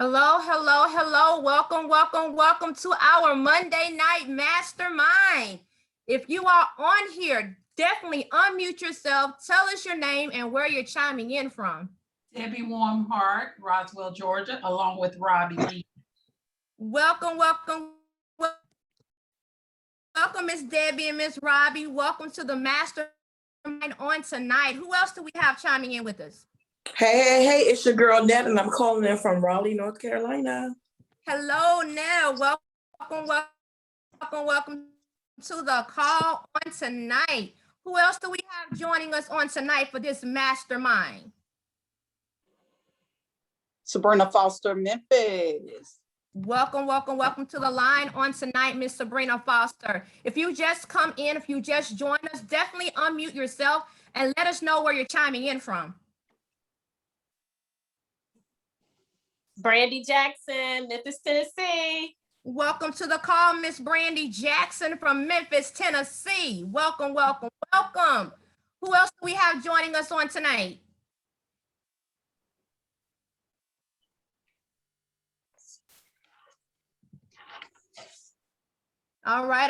Hello, hello, hello. Welcome, welcome, welcome to our Monday night mastermind. If you are on here, definitely unmute yourself. Tell us your name and where you're chiming in from. Debbie Warmheart, Roswell, Georgia, along with Robbie Lee. Welcome, welcome, welcome, Miss Debbie and Miss Robbie. Welcome to the mastermind on tonight. Who else do we have chiming in with us? Hey, it's your girl Ned, and I'm calling in from Raleigh, North Carolina. Hello, Ned. Welcome to the call on tonight. Who else do we have joining us on tonight for this mastermind? Sabrina Foster, Memphis. Welcome to the line on tonight, Miss Sabrina Foster. If you just come in, if you just join us, definitely unmute yourself and let us know where you're chiming in from. Brandy Jackson, Memphis, Tennessee. Welcome to the call, Miss Brandy Jackson from Memphis, Tennessee. Welcome. Who else do we have joining us on tonight? All right.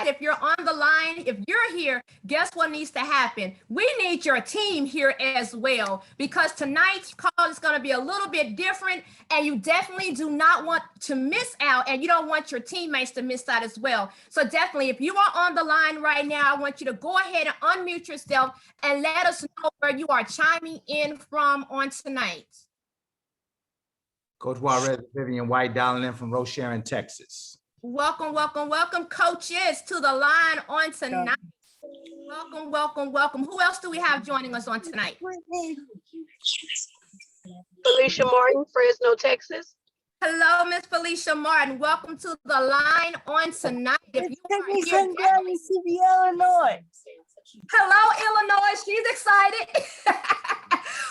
If you're on the line, if you're here, guess what needs to happen? We need your team here as well, because tonight's call is going to be a little bit different, and you definitely do not want to miss out, and you don't want your teammates to miss out as well. So definitely, if you are on the line right now, I want you to go ahead and unmute yourself and let us know where you are chiming in from on tonight. Coach Juarez, Vivian White, dialing in from Rochelle, Texas. Welcome, coaches, to the line on tonight. Welcome. Who else do we have joining us on tonight? Felicia Martin, Fresno, Texas. Hello, Miss Felicia Martin. Welcome to the line on tonight. If you are here, Illinois. Hello, Illinois. She's excited.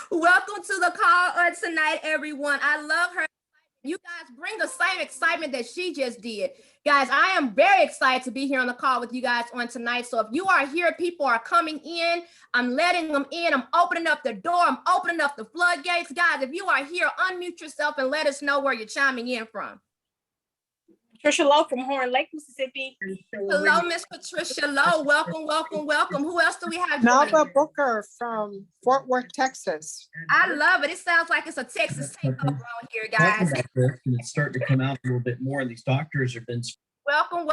Welcome to the call on tonight, everyone. I love her. You guys bring the same excitement that she just did. Guys, I am very excited to be here on the call with you guys on tonight. So if you are here, people are coming in. I'm letting them in. I'm opening up the door. I'm opening up the floodgates. Guys, if you are here, unmute yourself and let us know where you're chiming in from. Patricia Lowe from Horn Lake, Mississippi. Hello, Miss Patricia Lowe. Welcome. Who else do we have? Nalva Booker from Fort Worth, Texas. I love it. It sounds like it's a Texas takeover on here, guys. It's starting to come out a little bit more, and these doctors have been. Welcome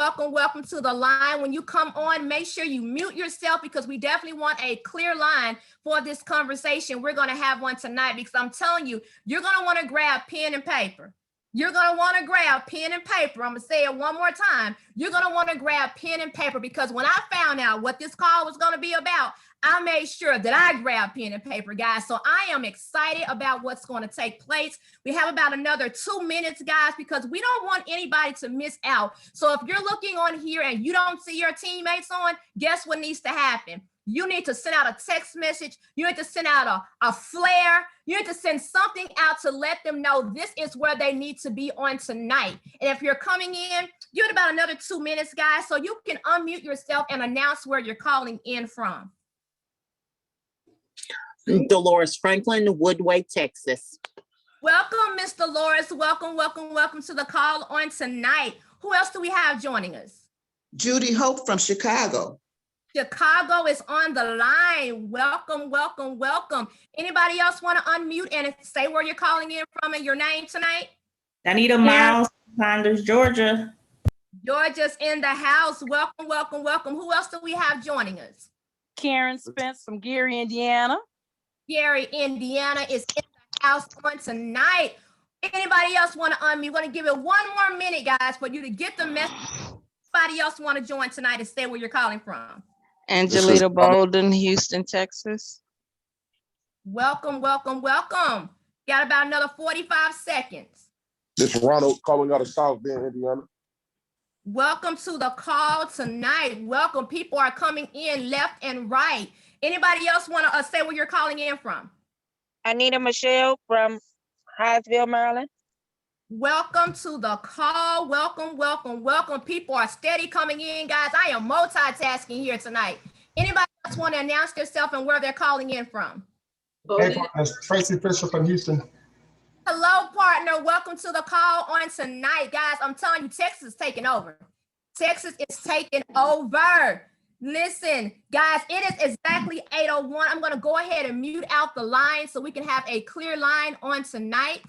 to the line. When you come on, make sure you mute yourself, because we definitely want a clear line for this conversation. We're going to have one tonight, because I'm telling you, you're going to want to grab pen and paper. You're going to want to grab pen and paper. I'm going to say it one more time. You're going to want to grab pen and paper, because when I found out what this call was going to be about, I made sure that I grabbed pen and paper, guys. So I am excited about what's going to take place. We have about another 2 minutes, guys, because we don't want anybody to miss out. So if you're looking on here and you don't see your teammates on, guess what needs to happen? You need to send out a text message. You need to send out a flare. You need to send something out to let them know this is where they need to be on tonight. And if you're coming in, give it about another 2 minutes, guys, so you can unmute yourself and announce where you're calling in from. Dolores Franklin, Woodway, Texas. Welcome, Miss Dolores. Welcome to the call on tonight. Who else do we have joining us? Judy Hope from Chicago. Chicago is on the line. Welcome. Anybody else want to unmute and say where you're calling in from and your name tonight? Anita Miles, Saunders, Georgia. Georgia's in the house. Welcome. Who else do we have joining us? Karen Spence from Gary, Indiana. Gary, Indiana is in the house on tonight. Anybody else want to unmute? We're going to give it one more minute, guys, for you to get the message. Anybody else want to join tonight and say where you're calling from? Angelita Bolden, Houston, Texas. Welcome. Got about another 45 seconds. This is Ronald calling out of South Bend, Indiana. Welcome to the call tonight. Welcome. People are coming in left and right. Anybody else want to say where you're calling in from? Anita Michelle from Hyattsville, Maryland. Welcome to the call. Welcome. People are steady coming in, guys. I am multitasking here tonight. Anybody else want to announce themselves and where they're calling in from? Hey, Tracy Fisher from Houston. Hello, partner. Welcome to the call on tonight, guys. I'm telling you, Texas is taking over. Texas is taking over. Listen, guys, it is exactly 8:01. I'm going to go ahead and mute out the line so we can have a clear line on tonight.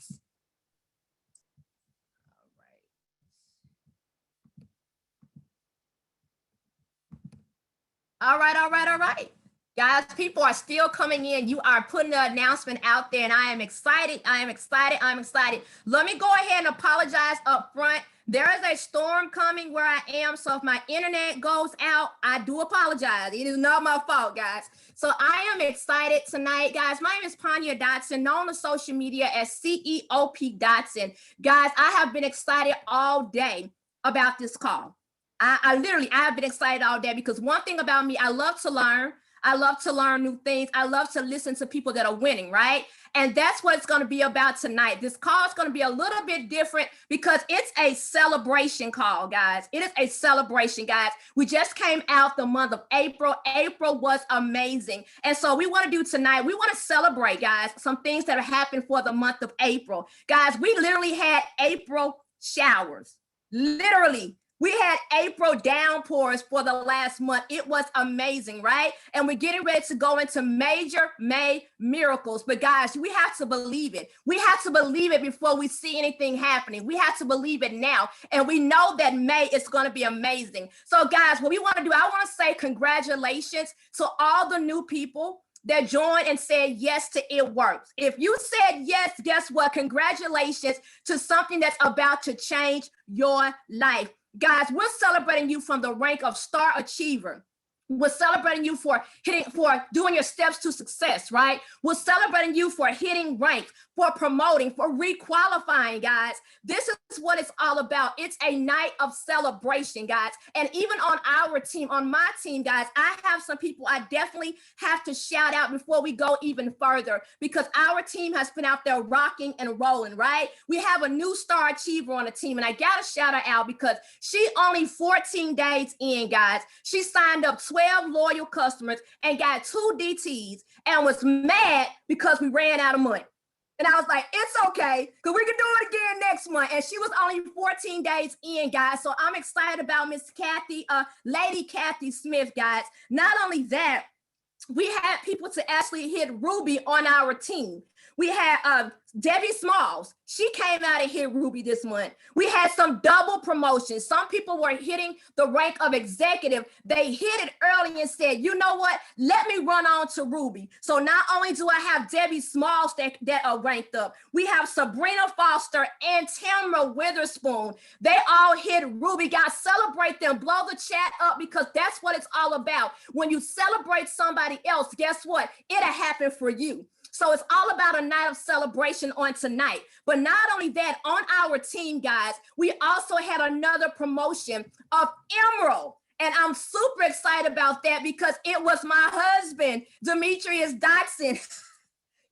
All right. Guys, people are still coming in. You are putting the announcement out there, and I am excited. Let me go ahead and apologize up front. There is a storm coming where I am, so if my internet goes out, I do apologize. It is not my fault, guys. So I am excited tonight, guys. My name is Panya Dotson, known on social media as CEOP Dotson. Guys, I have been excited all day about this call. I have been excited all day because one thing about me, I love to learn. I love to learn new things. I love to listen to people that are winning, right? And that's what it's going to be about tonight. This call is going to be a little bit different because it's a celebration call, guys. It is a celebration, guys. We just came out the month of April. April was amazing. And so we want to do tonight, we want to celebrate, guys, some things that have happened for the month of April. Guys, we literally had April showers. Literally. We had April downpours for the last month. It was amazing, right? And we're getting ready to go into major May miracles. But guys, we have to believe it. We have to believe it before we see anything happening. We have to believe it now. And we know that May is going to be amazing. So guys, what we want to do, I want to say congratulations to all the new people that joined and said yes to It Works. If you said yes, guess what? Congratulations to something that's about to change your life. Guys, we're celebrating you from the rank of star achiever. We're celebrating you for doing your steps to success, right? We're celebrating you for hitting rank, for promoting, for requalifying, guys. This is what it's all about. It's a night of celebration, guys. And even on our team, on my team, guys, I have some people I definitely have to shout out before we go even further because our team has been out there rocking and rolling, right? We have a new star achiever on the team, and I got to shout her out because she only 14 days in, guys. She signed up 12 loyal customers and got 2 DTs and was mad because we ran out of money. And I was like, it's okay, because we can do it again next month. And she was only 14 days in, guys. So I'm excited about Miss Kathy, Lady Kathy Smith, guys. Not only that, we had people to actually hit Ruby on our team. We had Debbie Smalls. She came out and hit Ruby this month. We had some double promotions. Some people were hitting the rank of executive. They hit it early and said, you know what? Let me run on to Ruby. So not only do I have Debbie Smalls that are ranked up, we have Sabrina Foster and Tamara Witherspoon. They all hit Ruby. Guys, celebrate them. Blow the chat up because that's what it's all about. When you celebrate somebody else, guess what? It'll happen for you. So it's all about a night of celebration on tonight. But not only that, on our team, guys, we also had another promotion of Emerald. And I'm super excited about that because it was my husband, Demetrius Dotson.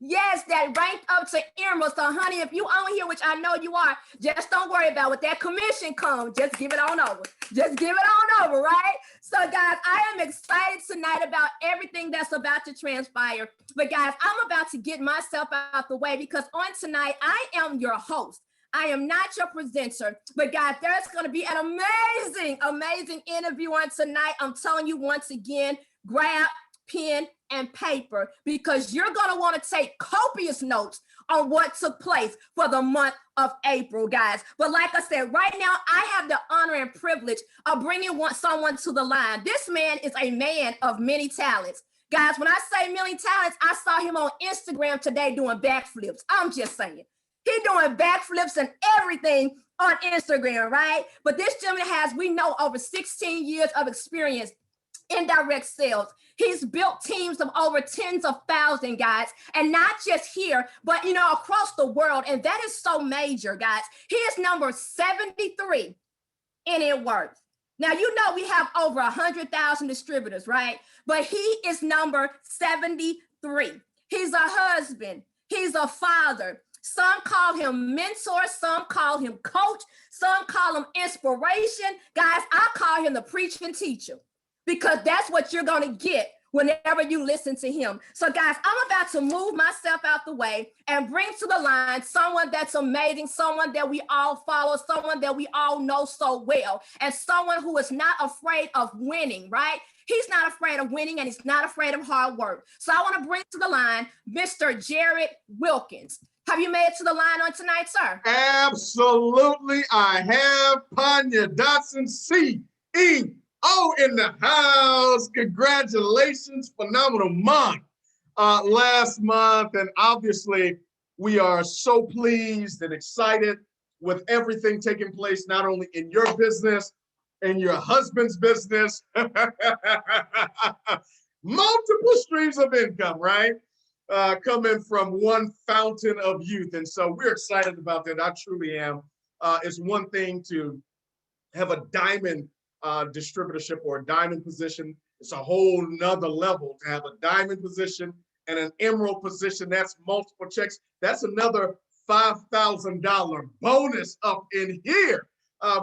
Yes, that ranked up to Emerald. So, honey, if you on here, which I know you are, just don't worry about what that commission comes. Just give it on over. Just give it on over, right? So, guys, I am excited tonight about everything that's about to transpire. But, guys, I'm about to get myself out the way because on tonight, I am your host. I am not your presenter, but guys, there's going to be an amazing interview on tonight. I'm telling you once again, grab pen and paper because you're going to want to take copious notes on what took place for the month of April, guys. But like I said, right now, I have the honor and privilege of bringing someone to the line. This man is a man of many talents. Guys, when I say many talents, I saw him on Instagram today doing backflips. I'm just saying. He's doing backflips and everything on Instagram, right? But this gentleman has, we know, over 16 years of experience in direct sales. He's built teams of over tens of thousands, guys, and not just here, but, across the world. And that is so major, guys. He is number 73 in It Works. Now, we have over 100,000 distributors, right? But he is number 73. He's a husband. He's a father. Some call him mentor, some call him coach, some call him inspiration. Guys, I call him the preaching teacher because that's what you're going to get whenever you listen to him. So guys, I'm about to move myself out the way and bring to the line someone that's amazing, someone that we all follow, someone that we all know so well, and someone who is not afraid of winning, right? He's not afraid of winning and he's not afraid of hard work. So I want to bring to the line Mr. Jared Wilkins. Have you made it to the line on tonight, sir? Absolutely, I have. Panya Dotson, CEO in the house. Congratulations, phenomenal month last month. And obviously, we are so pleased and excited with everything taking place, not only in your business, in your husband's business, multiple streams of income, right? Coming from one fountain of youth. And so we're excited about that. I truly am. It's one thing to have a diamond distributorship or a diamond position. It's a whole nother level to have a diamond position and an emerald position. That's multiple checks. That's another $5,000 bonus up in here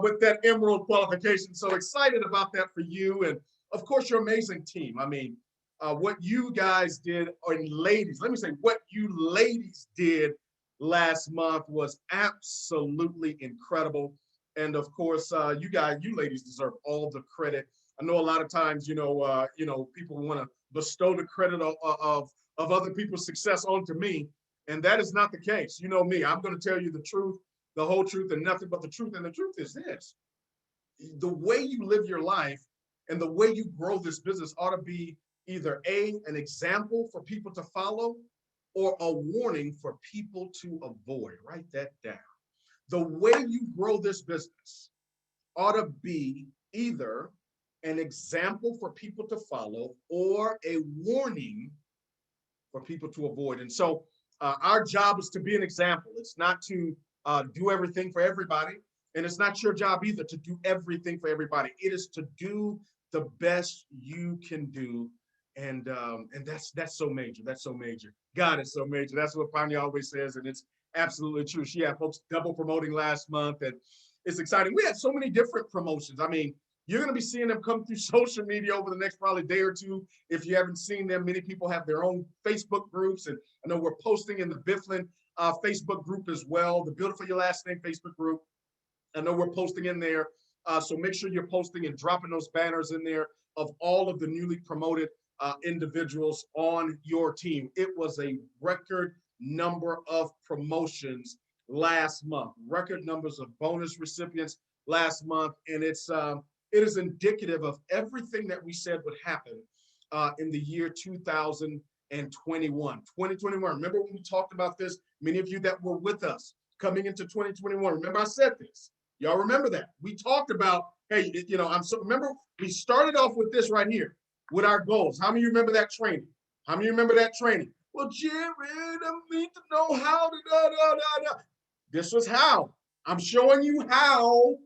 with that emerald qualification. So excited about that for you. And of course, your amazing team. I mean, what you guys did, and ladies, let me say, what you ladies did last month was absolutely incredible. And of course, you ladies deserve all the credit. I know a lot of times, people want to bestow the credit of other people's success onto me, and that is not the case. You know me, I'm going to tell you the truth, the whole truth, and nothing but the truth. And the truth is this: the way you live your life and the way you grow this business ought to be either an example for people to follow or a warning for people to avoid. Write that down. The way you grow this business ought to be either an example for people to follow or a warning for people to avoid. And so our job is to be an example. It's not to do everything for everybody. And it's not your job either to do everything for everybody. It is to do the best you can do. And that's so major. That's so major. God is so major. That's what Panya always says. And it's absolutely true. She had folks double promoting last month, and it's exciting. We had so many different promotions. I mean, you're going to be seeing them come through social media over the next probably day or two. If you haven't seen them, many people have their own Facebook groups, and I know we're posting in the Bifyln Facebook group as well, the Build It For Your Last Name Facebook group. I know we're posting in there, so make sure you're posting and dropping those banners in there of all of the newly promoted individuals on your team. It was a record number of promotions last month, record numbers of bonus recipients last month, and it is indicative of everything that we said would happen in the year 2021. 2021, remember when we talked about this? Many of you that were with us coming into 2021, remember I said this. Y'all remember that? We talked about, hey, remember we started off with this right here, with our goals. How many of you remember that training? How many of you remember that training? Well, Jared, I need to know how to da. This was how. I'm showing you how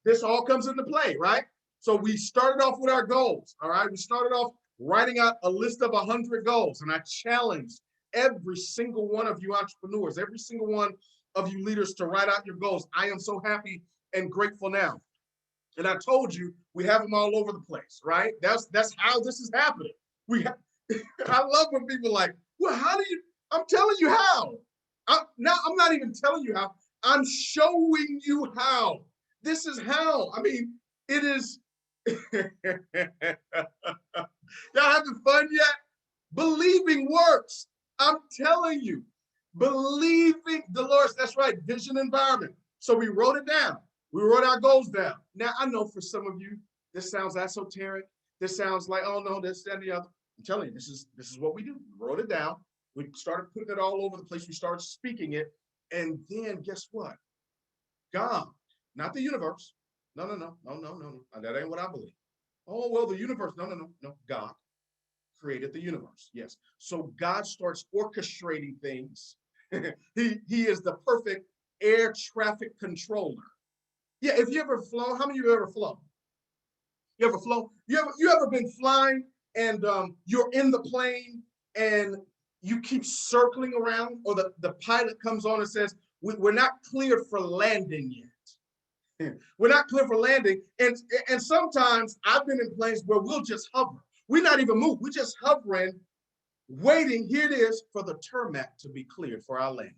this all comes into play, right? So we started off with our goals, all right? We started off writing out a list of 100 goals, and I challenged every single one of you entrepreneurs, every single one of you leaders to write out your goals. I am so happy and grateful now. And I told you, we have them all over the place, right? That's how this is happening. I love when people are like, well, how do you, I'm telling you how. I'm not even telling you how, I'm showing you how. This is how. I mean, it is, y'all having fun yet? Believing works. I'm telling you, believing, Dolores, that's right, vision environment. So we wrote it down. We wrote our goals down. Now, I know for some of you, this sounds esoteric. This sounds like, oh no, this, that, and the other. I'm telling you, this is what we do. We wrote it down. We started putting it all over the place. We started speaking it. And then guess what? God, not the universe. No. That ain't what I believe. Oh, well, the universe. No. God created the universe. Yes. So God starts orchestrating things. He is the perfect air traffic controller. Yeah, if you ever flown, how many of you ever flown? You ever flown? You ever been flying and you're in the plane and you keep circling around, or the pilot comes on and says, we're not cleared for landing yet. We're not clear for landing. And sometimes I've been in planes where we'll just hover. We're not even moved. We're just hovering, waiting. Here it is for the tarmac to be cleared for our landing.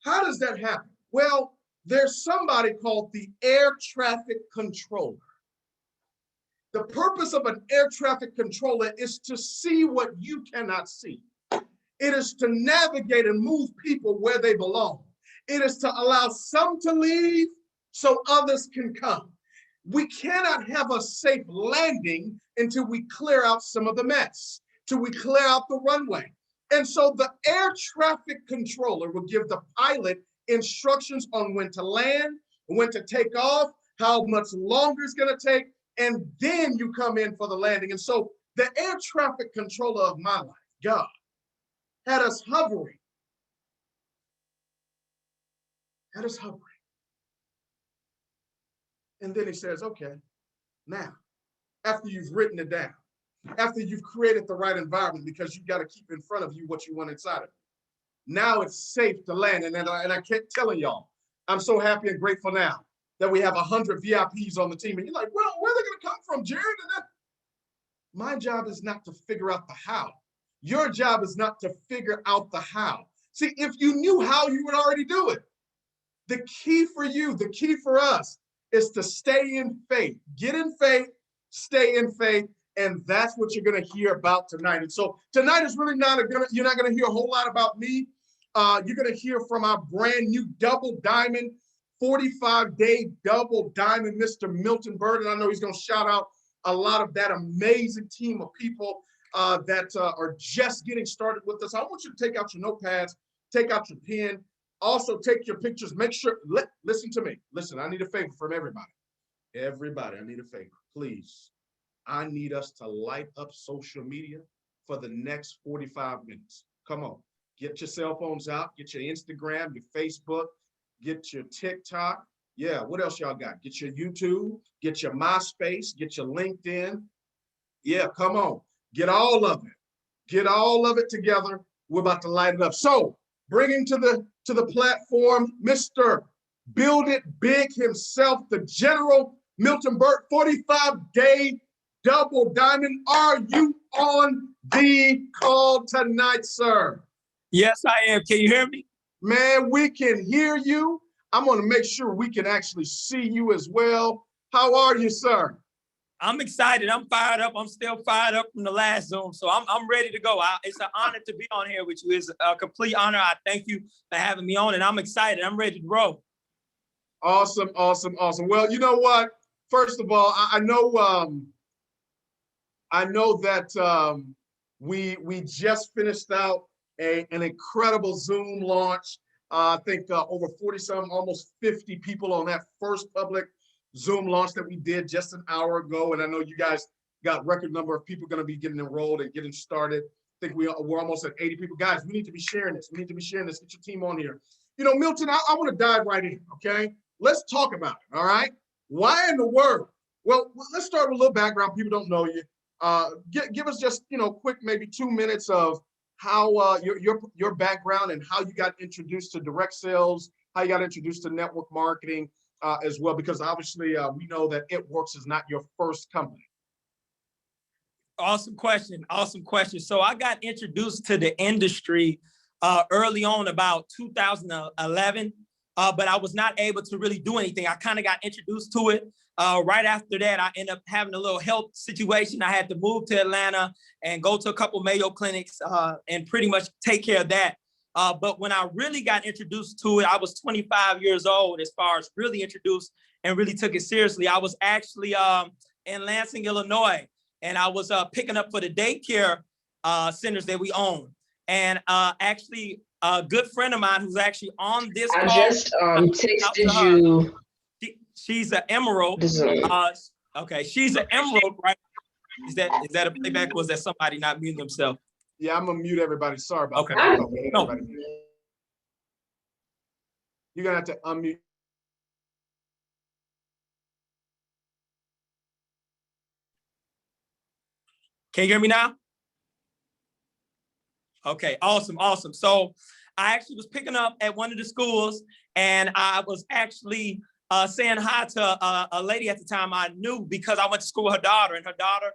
How does that happen? Well, there's somebody called the air traffic controller. The purpose of an air traffic controller is to see what you cannot see. It is to navigate and move people where they belong. It is to allow some to leave so others can come. We cannot have a safe landing until we clear out some of the mess, till we clear out the runway. And so the air traffic controller will give the pilot instructions on when to land, when to take off, how much longer it's going to take, and then you come in for the landing. And so the air traffic controller of my life, God, had us hovering. Had us hovering. And then he says, okay, now, after you've written it down, after you've created the right environment, because you've got to keep in front of you what you want inside of it. Now it's safe to land. And I kept telling y'all, I'm so happy and grateful now that we have 100 VIPs on the team. And you're like, well, where are they going to come from, Jared? My job is not to figure out the how. Your job is not to figure out the how. See, if you knew how, you would already do it. The key for you, the key for us, is to stay in faith. Get in faith, stay in faith, and that's what you're going to hear about tonight. And so tonight is really you're not going to hear a whole lot about me. You're going to hear from our brand new double diamond, 45-day double diamond, Mr. Milton Burt. And I know he's going to shout out a lot of that amazing team of people that are just getting started with us. I want you to take out your notepads, take out your pen, also take your pictures. Make sure, listen to me. Listen, I need a favor from everybody. Everybody, I need a favor, please. I need us to light up social media for the next 45 minutes. Come on, get your cell phones out, get your Instagram, your Facebook, get your TikTok. Yeah, what else y'all got? Get your YouTube, get your MySpace, get your LinkedIn. Yeah, come on, get all of it. Get all of it together. We're about to light it up. So bringing to the platform, Mr. Build It Big himself, the General Milton Burt, 45-day double diamond. Are you on the call tonight, sir? Yes, I am. Can you hear me? Man, we can hear you. I'm going to make sure we can actually see you as well. How are you, sir? I'm excited. I'm fired up. I'm still fired up from the last Zoom. So I'm ready to go. It's an honor to be on here with you. It's a complete honor. I thank you for having me on, and I'm excited. I'm ready to roll. Awesome, awesome, awesome. Well, you know what? First of all, I know that we just finished out an incredible Zoom launch. I think over 40-some, almost 50 people on that first public Zoom launch that we did just an hour ago. And I know you guys got record number of people going to be getting enrolled and getting started. I think we're almost at 80 people. Guys, we need to be sharing this. We need to be sharing this. Get your team on here. You know, Milton, I want to dive right in, okay? Let's talk about it, all right? Why in the world? Well, let's start with a little background. People don't know you. Give us just, quick, maybe 2 minutes of how your background and how you got introduced to direct sales, how you got introduced to network marketing as well, because obviously we know that It Works is not your first company. Awesome question. Awesome question. So I got introduced to the industry early on, about 2011, but I was not able to really do anything. I kind of got introduced to it. Right after that, I ended up having a little health situation. I had to move to Atlanta and go to a couple Mayo clinics and pretty much take care of that. But when I really got introduced to it, I was 25 years old as far as really introduced and really took it seriously. I was actually in Lansing, Illinois, and I was picking up for the daycare centers that we own. And actually, a good friend of mine who's actually on this call. I just texted you. She's an emerald. Okay, she's an emerald, right? Is that a playback, or is that somebody not muting themselves? Yeah, I'm gonna mute everybody. Sorry about that. No. You're gonna have to unmute. Can you hear me now? Okay, awesome. So I actually was picking up at one of the schools, and I was actually saying hi to a lady at the time I knew because I went to school with her daughter, and her daughter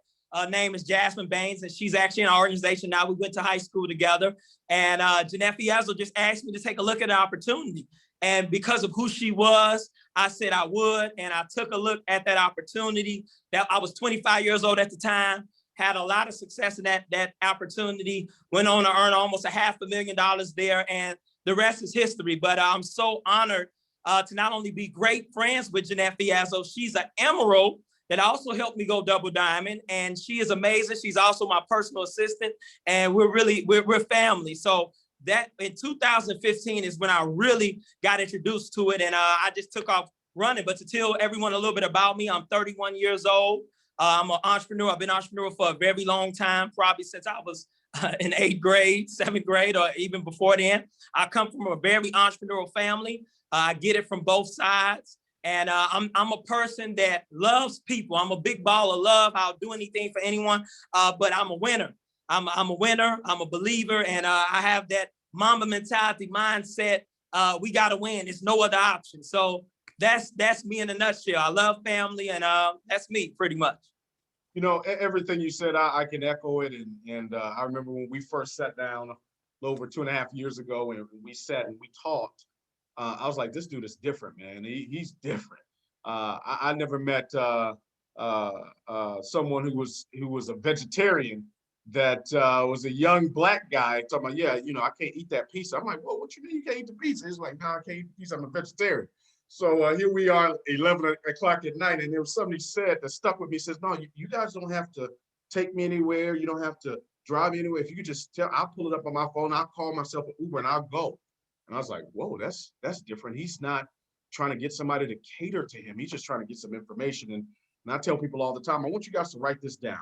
name is Jasmine Baines, and she's actually in our organization now. We went to high school together. And Jeanette Fiesel just asked me to take a look at the opportunity. And because of who she was, I said I would. And I took a look at that opportunity. That I was 25 years old at the time, had a lot of success in that opportunity, went on to earn almost $500,000 there. And the rest is history. But I'm so honored to not only be great friends with Jeanette Fiesel, she's an emerald that also helped me go double diamond. And she is amazing. She's also my personal assistant. And we're family. So that in 2015 is when I really got introduced to it. And I just took off running. But to tell everyone a little bit about me, I'm 31 years old. I'm an entrepreneur. I've been an entrepreneur for a very long time, probably since I was in 8th grade, 7th grade, or even before then. I come from a very entrepreneurial family. I get it from both sides. And I'm a person that loves people. I'm a big ball of love. I'll do anything for anyone, but I'm a winner. I'm a winner. I'm a believer. And I have that Mamba mentality mindset. We got to win. There's no other option. So that's me in a nutshell. I love family, and that's me pretty much. You know, everything you said, I can echo it. And I remember when we first sat down a little over 2.5 years ago, and we sat and we talked. I was like, this dude is different, man. He's different. I never met someone who was a vegetarian that was a young black guy talking about, yeah, you know, I can't eat that pizza. I'm like, well, what you mean you can't eat the pizza? He's like, no, I can't eat the pizza. I'm a vegetarian. So here we are, 11 o'clock at night, and there was something he said that stuck with me. He says, no, you guys don't have to take me anywhere. You don't have to drive me anywhere. If you could just tell, I'll pull it up on my phone. I'll call myself an Uber and I'll go. And I was like, whoa, that's different. He's not trying to get somebody to cater to him. He's just trying to get some information. And I tell people all the time, I want you guys to write this down.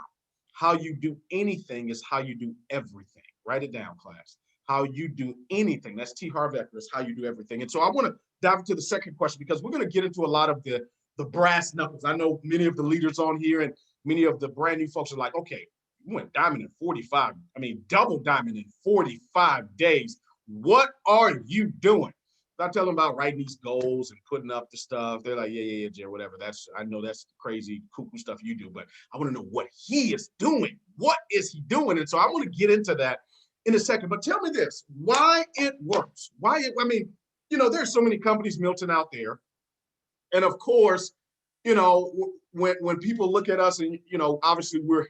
How you do anything is how you do everything. Write it down, class. How you do anything. That's T. Harv Eker, is how you do everything. And so I want to dive into the second question, because we're going to get into a lot of the brass knuckles. I know many of the leaders on here and many of the brand new folks are like, okay, you went diamond in 45. I mean, double diamond in 45 days. What are you doing? I tell them about writing these goals and putting up the stuff. They're like, yeah, Jay, whatever. I know that's crazy, cuckoo stuff you do, but I want to know what he is doing. What is he doing? And so I want to get into that in a second. But tell me this, why it works? I mean, you know, there's so many companies, Milton, out there. And of course, you know, when people look at us and, you know, obviously we're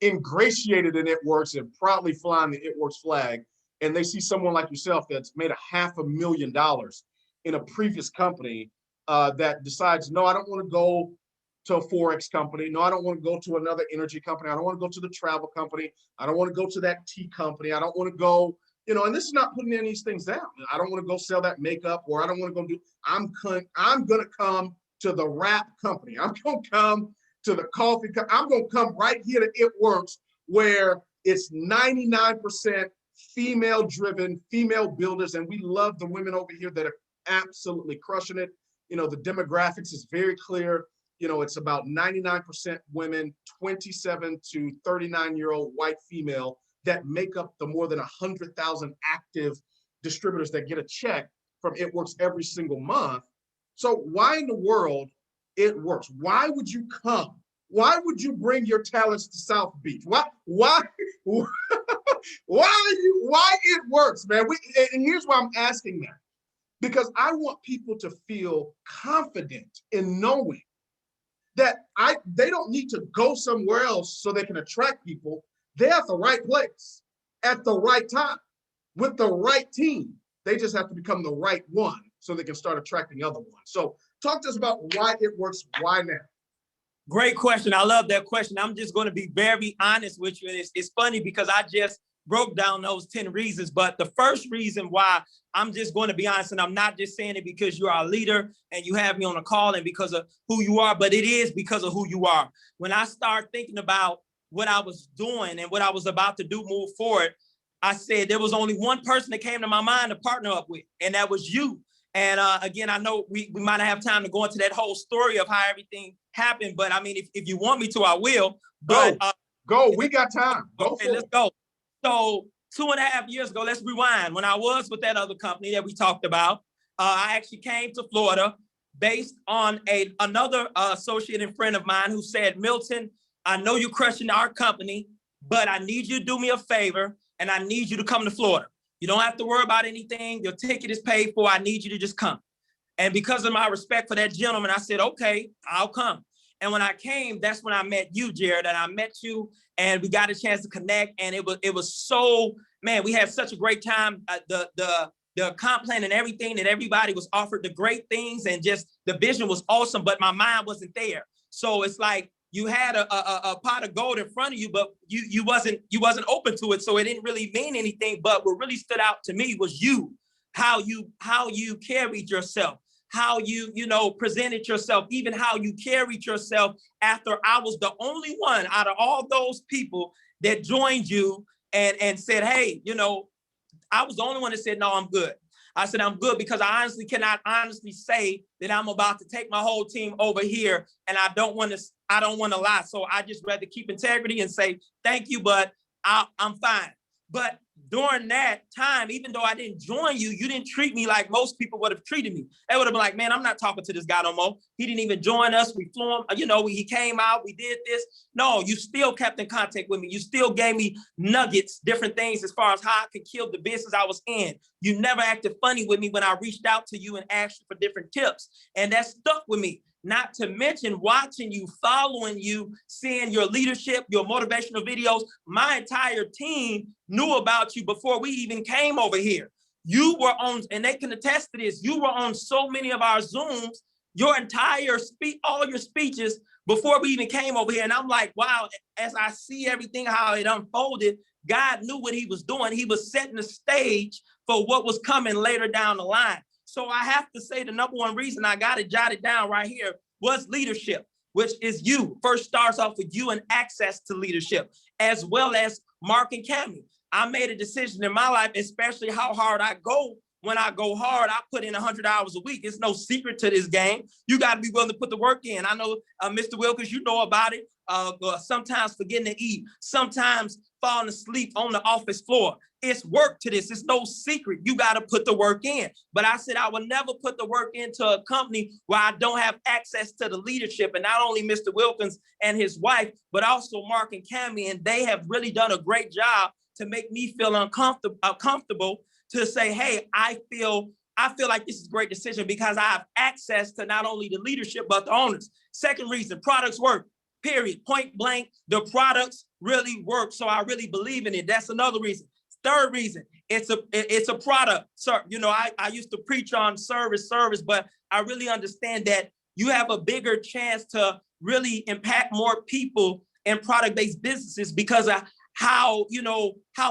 ingratiated in It Works and proudly flying the It Works flag. And they see someone like yourself that's made $500,000 in a previous company that decides, no, I don't want to go to a Forex company. No, I don't want to go to another energy company. I don't want to go to the travel company. I don't want to go to that tea company. I don't want to go, you know, and this is not putting any of these things down. I don't want to go sell that makeup, or I don't want to go do, I'm going to come to the wrap company. I'm going to come to the coffee company. I'm going to come right here to It Works, where it's 99% female-driven, female builders, and we love the women over here that are absolutely crushing it. You know, the demographics is very clear. You know, it's about 99% women, 27 to 39-year-old white female that make up the more than 100,000 active distributors that get a check from It Works every single month. So why in the world It Works? Why would you come? Why would you bring your talents to South Beach? Why It Works, man? And here's why I'm asking that. Because I want people to feel confident in knowing that they don't need to go somewhere else so they can attract people. They're at the right place, at the right time, with the right team. They just have to become the right one so they can start attracting other ones. So talk to us about why It Works, why now? Great question. I love that question. I'm just going to be very honest with you. And it's funny because I just broke down those 10 reasons. But the first reason why, I'm just going to be honest, and I'm not just saying it because you're our leader and you have me on a call and because of who you are, but it is because of who you are. When I start thinking about what I was doing and what I was about to do, move forward, I said there was only one person that came to my mind to partner up with, and that was you. And again, I know we might not have time to go into that whole story of how everything happened, but I mean, if you want me to, I will. But go. We got time. Okay, let's go. So 2.5 years ago, let's rewind. When I was with that other company that we talked about, I actually came to Florida based on another associate and friend of mine who said, Milton, I know you're crushing our company, but I need you to do me a favor, and I need you to come to Florida. You don't have to worry about anything. Your ticket is paid for. I need you to just come. And because of my respect for that gentleman, I said, okay, I'll come. And when I came, that's when I met you, Jared, and I met you, and we got a chance to connect. And it was so, man, we had such a great time. The comp plan and everything, that everybody was offered the great things, and just the vision was awesome, but my mind wasn't there. So it's like you had a pot of gold in front of you, but you wasn't open to it. So it didn't really mean anything. But what really stood out to me was you, how you carried yourself, how you presented yourself, even how you carried yourself after I was the only one out of all those people that joined you and said, hey, I was the only one that said, no, I'm good. I said, I'm good because I honestly cannot say that I'm about to take my whole team over here, and I don't want to lie. So I just rather keep integrity and say, thank you, but I'm fine. But during that time, even though I didn't join you, you didn't treat me like most people would have treated me. They would have been like, man, I'm not talking to this guy no more. He didn't even join us. We flew him, he came out, we did this. No, you still kept in contact with me. You still gave me nuggets, different things as far as how I could kill the business I was in. You never acted funny with me when I reached out to you and asked you for different tips. And that stuck with me. Not to mention watching you, following you, seeing your leadership, your motivational videos. My entire team knew about you before we even came over here. You were on, and they can attest to this, you were on so many of our Zooms, your entire all your speeches before we even came over here. And I'm like, wow, as I see everything, how it unfolded, God knew what he was doing. He was setting the stage for what was coming later down the line. So I have to say the number one reason I got it jotted down right here was leadership, which is you. First starts off with you and access to leadership, as well as Mark and Cammie. I made a decision in my life, especially how hard I go. When I go hard, I put in 100 hours a week. It's no secret to this game. You got to be willing to put the work in. I know, Mr. Wilkins, you know about it. Sometimes forgetting to eat, sometimes falling asleep on the office floor. It's work to this. It's no secret. You got to put the work in. But I said I would never put the work into a company where I don't have access to the leadership. And not only Mr. Wilkins and his wife, but also Mark and Cammie. And they have really done a great job to make me feel uncomfortable to say, hey, I feel like this is a great decision because I have access to not only the leadership, but the owners. Second reason, products work, period. Point blank, the products really work. So I really believe in it. That's another reason. Third reason, it's a product. So, I used to preach on service, but I really understand that you have a bigger chance to really impact more people in product-based businesses because of how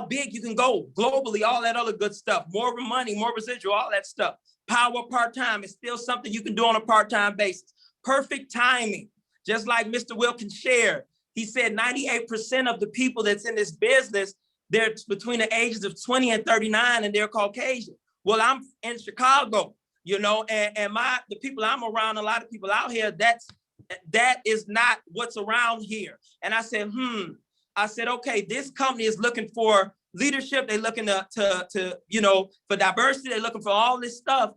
big you can go globally, all that other good stuff, more money, more residual, all that stuff. Power part-time is still something you can do on a part-time basis. Perfect timing, just like Mr. Wilkins shared. He said 98% of the people that's in this business, they're between the ages of 20 and 39 and they're Caucasian. Well, I'm in Chicago, and the people I'm around, a lot of people out here, that is not what's around here. And I said, okay, this company is looking for leadership. They're looking for diversity. They're looking for all this stuff.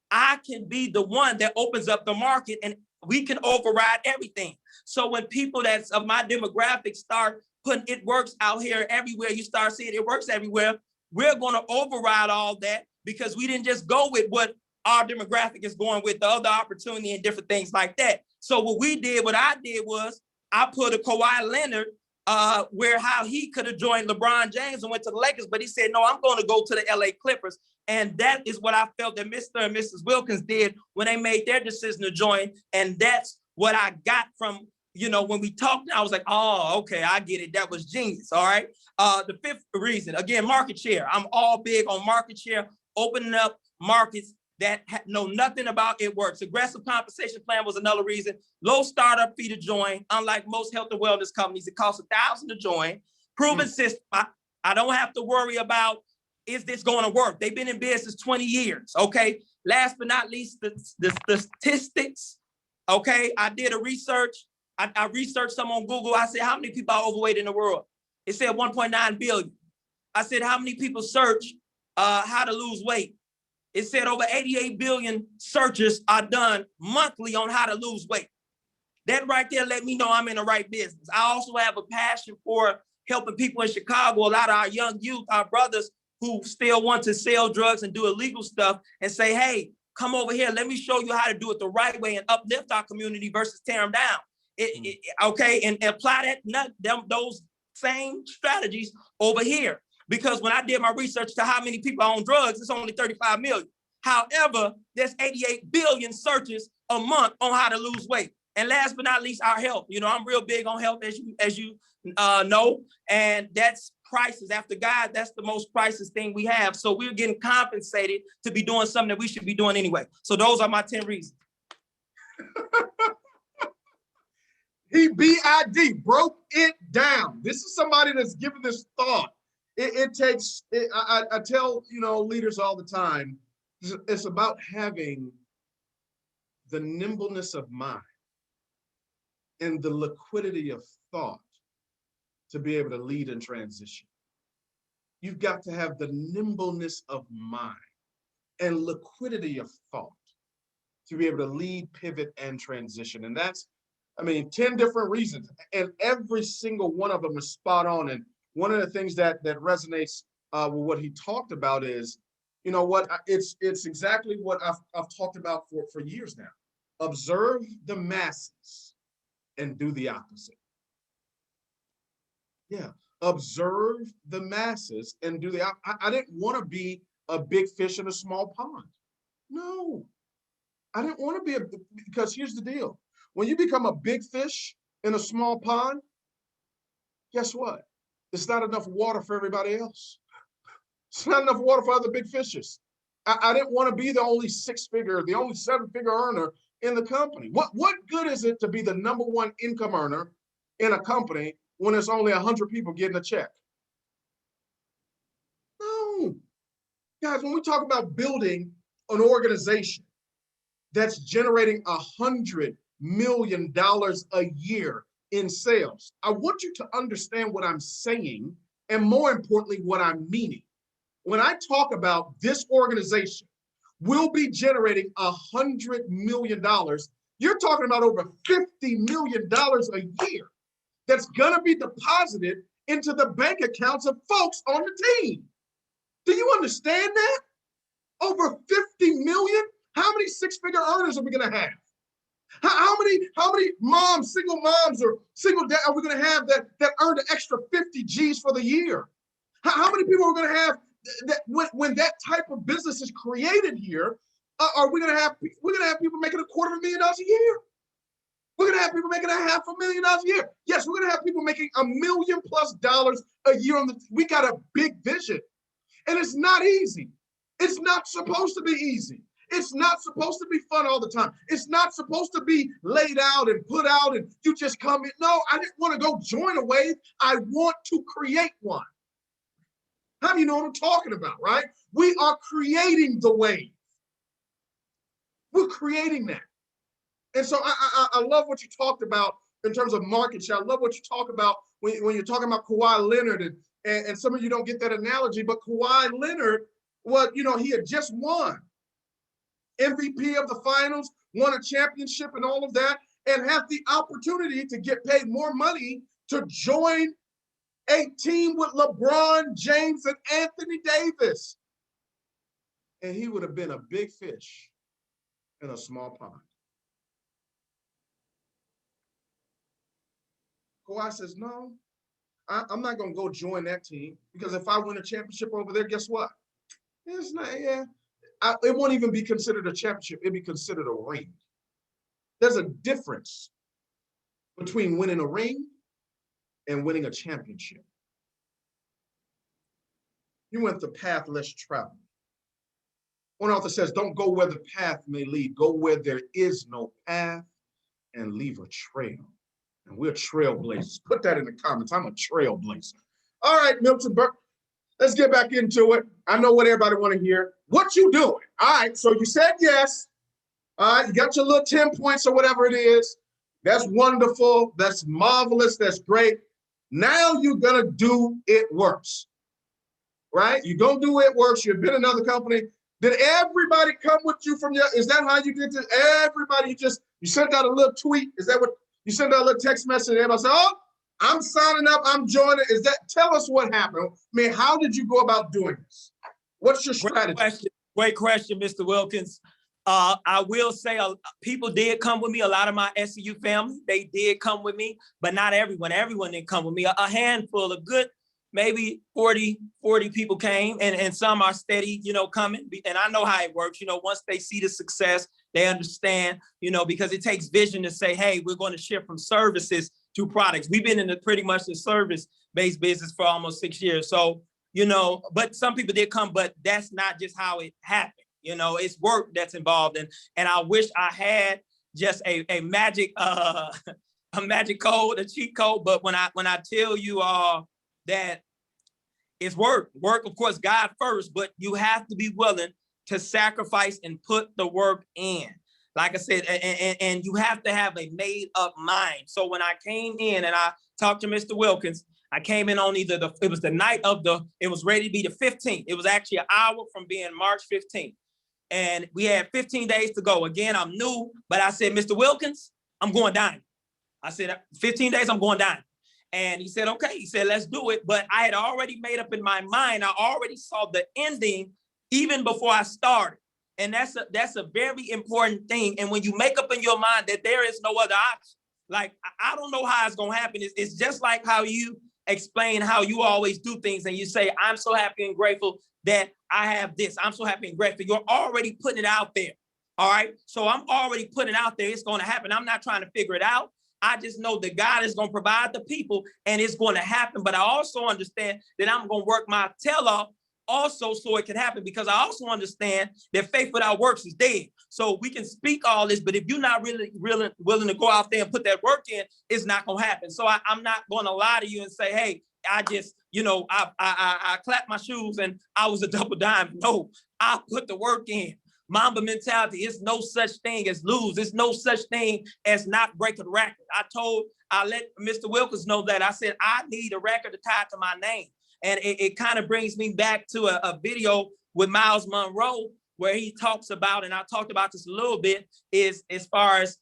I can be the one that opens up the market and we can override everything. So when people that's of my demographic start putting it works out here everywhere, you start seeing it works everywhere, we're going to override all that because we didn't just go with what our demographic is going with, the other opportunity and different things like that. So what I did was I put a Kawhi Leonard how he could have joined LeBron James and went to the Lakers, but he said, no, I'm going to go to the LA Clippers. And that is what I felt that Mr. and Mrs. Wilkins did when they made their decision to join. And that's what I got from, when we talked, I was like, oh, okay, I get it. That was genius. All right. The fifth reason, again, market share. I'm all big on market share, opening up markets that know nothing about it works. Aggressive compensation plan was another reason. Low startup fee to join. Unlike most health and wellness companies, it costs $1,000 to join. Proven system. I don't have to worry about, is this going to work? They've been in business 20 years. Okay. Last but not least, the statistics. Okay. I did a research. I researched some on Google. I said, how many people are overweight in the world? It said 1.9 billion. I said, how many people search how to lose weight? It said over 88 billion searches are done monthly on how to lose weight. That right there let me know I'm in the right business. I also have a passion for helping people in Chicago, a lot of our young youth, our brothers who still want to sell drugs and do illegal stuff, and say, hey, come over here, let me show you how to do it the right way and uplift our community versus tear them down. Okay, and apply those same strategies over here. Because when I did my research to how many people are on drugs, it's only 35 million. However, there's 88 billion searches a month on how to lose weight. And last but not least, our health. You know, I'm real big on health, as you know, and that's prices. After God, that's the most priceless thing we have. So we're getting compensated to be doing something that we should be doing anyway. So those are my 10 reasons. He BID broke it down. This is somebody that's given this thought. I tell, you know, leaders all the time, it's about having the nimbleness of mind and the liquidity of thought to be able to lead in transition. You've got to have the nimbleness of mind and liquidity of thought to be able to lead, pivot, and transition. And that's, 10 different reasons, and every single one of them is spot on. And one of the things that resonates with what he talked about is, you know what, it's exactly what I've talked about for years now. Observe the masses and do the opposite. Yeah, observe the masses and do the opposite. I didn't want to be a big fish in a small pond. No, I didn't want to be because here's the deal. When you become a big fish in a small pond, guess what? It's not enough water for everybody else. It's not enough water for other big fishes. I didn't want to be the only 7-figure earner in the company. What good is it to be the #1 income earner in a company when there's only 100 people getting a check? No. Guys, when we talk about building an organization that's generating $100 million a year in sales, I want you to understand what I'm saying, and more importantly, what I'm meaning. When I talk about this organization will be generating $100 million, you're talking about over $50 million a year that's gonna be deposited into the bank accounts of folks on the team. Do you understand that? Over 50 million? How many 6-figure earners are we gonna have? How many moms, single moms or single dad are we gonna have that earn an extra 50 G's for the year? How many people are we gonna have that when that type of business is created here? Are we gonna have people making $250,000 a year? We're gonna have people making $500,000 a year. Yes, we're gonna have people making $1 million+ a year we got a big vision. And it's not easy. It's not supposed to be easy. It's not supposed to be fun all the time. It's not supposed to be laid out and put out and you just come in. No, I didn't want to go join a wave. I want to create one. How do you know what I'm talking about, right? We are creating the wave. We're creating that. And so I love what you talked about in terms of market share. I love what you talk about when you're talking about Kawhi Leonard, and some of you don't get that analogy, but Kawhi Leonard, he had just won MVP of the finals, won a championship and all of that, and have the opportunity to get paid more money to join a team with LeBron James and Anthony Davis. And he would have been a big fish in a small pond. Kawhi says, no, I'm not going to go join that team, because if I win a championship over there, guess what? It's not, it won't even be considered a championship. It'd be considered a ring. There's a difference between winning a ring and winning a championship. You went the path less traveled. One author says, don't go where the path may lead. Go where there is no path and leave a trail. And we're trailblazers. Put that in the comments. I'm a trailblazer. All right, Milton Burt, let's get back into it. I know what everybody want to hear. What you doing? All right, so you said yes. All right, you got your little 10 points or whatever it is. That's wonderful. That's marvelous. That's great. Now you're going to do it works, right? You're going to do it works. You've been in another company. Did everybody come with you from is that how you did this? Everybody, you sent out a little tweet. Is that what You send out a little text message and everybody say, oh, I'm signing up, I'm joining. Tell us what happened. I mean, how did you go about doing this? What's your strategy? Great question, Mr. Wilkins. I will say people did come with me. A lot of my SCU family, they did come with me, but not everyone. Everyone didn't come with me. A handful, a good, maybe 40 people came, and some are steady, coming. And I know how it works. Once they see the success, they understand, because it takes vision to say, hey, we're going to shift from services to products. We've been in pretty much the service-based business for almost 6 years. So, but some people did come, but that's not just how it happened. It's work that's involved. And I wish I had just a magic, a magic code, a cheat code. But when I tell you all that it's work, of course, God first, but you have to be willing to sacrifice and put the work in. Like I said, and you have to have a made up mind. So when I came in and I talked to Mr. Wilkins, I came in on it was the night of it was ready to be the 15th. It was actually an hour from being March 15th. And we had 15 days to go. Again, I'm new, but I said, Mr. Wilkins, I'm going down. I said, 15 days, I'm going down. And he said, okay. He said, let's do it. But I had already made up in my mind. I already saw the ending even before I started. And that's a very important thing. And when you make up in your mind that there is no other option, like, I don't know how it's going to happen. It's just like how you explain how you always do things. And you say, I'm so happy and grateful that I have this. I'm so happy and grateful. You're already putting it out there. All right. So I'm already putting it out there. It's going to happen. I'm not trying to figure it out. I just know that God is going to provide the people and it's going to happen. But I also understand that I'm going to work my tail off also so it can happen, because I also understand that faith without works is dead. So we can speak all this, but if you're not really willing to go out there and put that work in, it's not going to happen. So I'm not going to lie to you and say, hey, I just, I clapped my shoes and I was a double dime. No, I put the work in. Mamba mentality is no such thing as lose. It's no such thing as not break a record. I let Mr. Wilkins know that. I said, I need a record tied to my name. And it kind of brings me back to a video with Miles Monroe, where he talks about, and I talked about this a little bit, is as far as,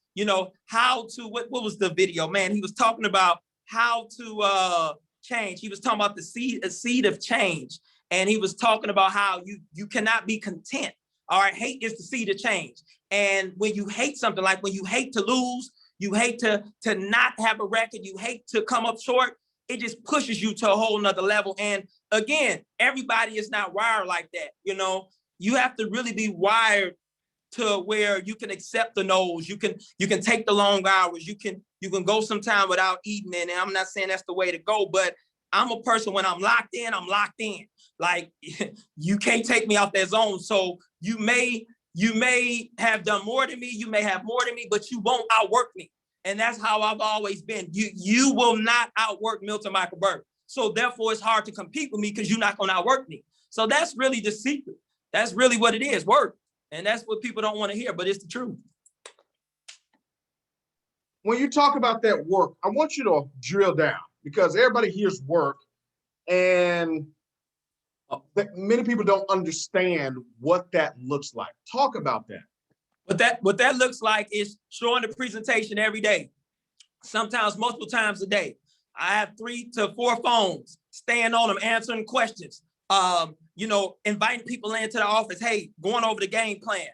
how to, what was the video, man? He was talking about how to change. He was talking about a seed of change. And he was talking about how you cannot be content. All right, hate is the seed of change. And when you hate something, like when you hate to lose, you hate to not have a record, you hate to come up short, it just pushes you to a whole nother level. And again, everybody is not wired like that. You have to really be wired to where you can accept the no's. You can take the long hours. You can go some time without eating. And I'm not saying that's the way to go, but I'm a person, when I'm locked in, I'm locked in. Like, you can't take me out that zone. So you may have done more than me. You may have more than me, but you won't outwork me. And that's how I've always been. You will not outwork Milton Michael Burt. So therefore, it's hard to compete with me because you're not going to outwork me. So that's really the secret. That's really what it is, work. And that's what people don't want to hear, but it's the truth. When you talk about that work, I want you to drill down, because everybody hears work and many people don't understand what that looks like. Talk about that. What that looks like is showing the presentation every day, sometimes multiple times a day. I have 3 to 4 phones, staying on them, answering questions, inviting people into the office, hey, going over the game plan,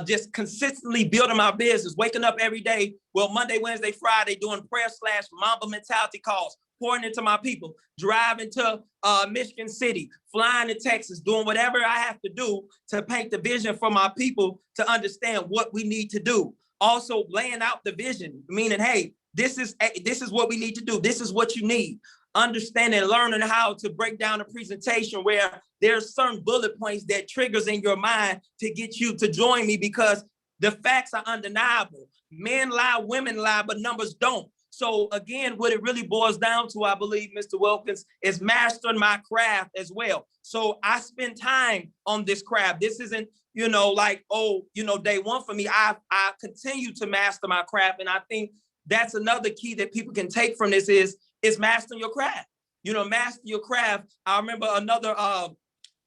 just consistently building my business, waking up every day, Monday, Wednesday, Friday, doing prayer/Mamba mentality calls, pouring into my people, driving to Michigan City, flying to Texas, doing whatever I have to do to paint the vision for my people to understand what we need to do. Also laying out the vision, meaning, hey, this is what we need to do. This is what you need. Understanding and learning how to break down a presentation where there's certain bullet points that triggers in your mind to get you to join me, because the facts are undeniable. Men lie, women lie, but numbers don't. So again, what it really boils down to, I believe, Mr. Wilkins, is mastering my craft as well. So I spend time on this craft. This isn't, day one for me. I continue to master my craft. And I think that's another key that people can take from this is mastering your craft. Master your craft. I remember another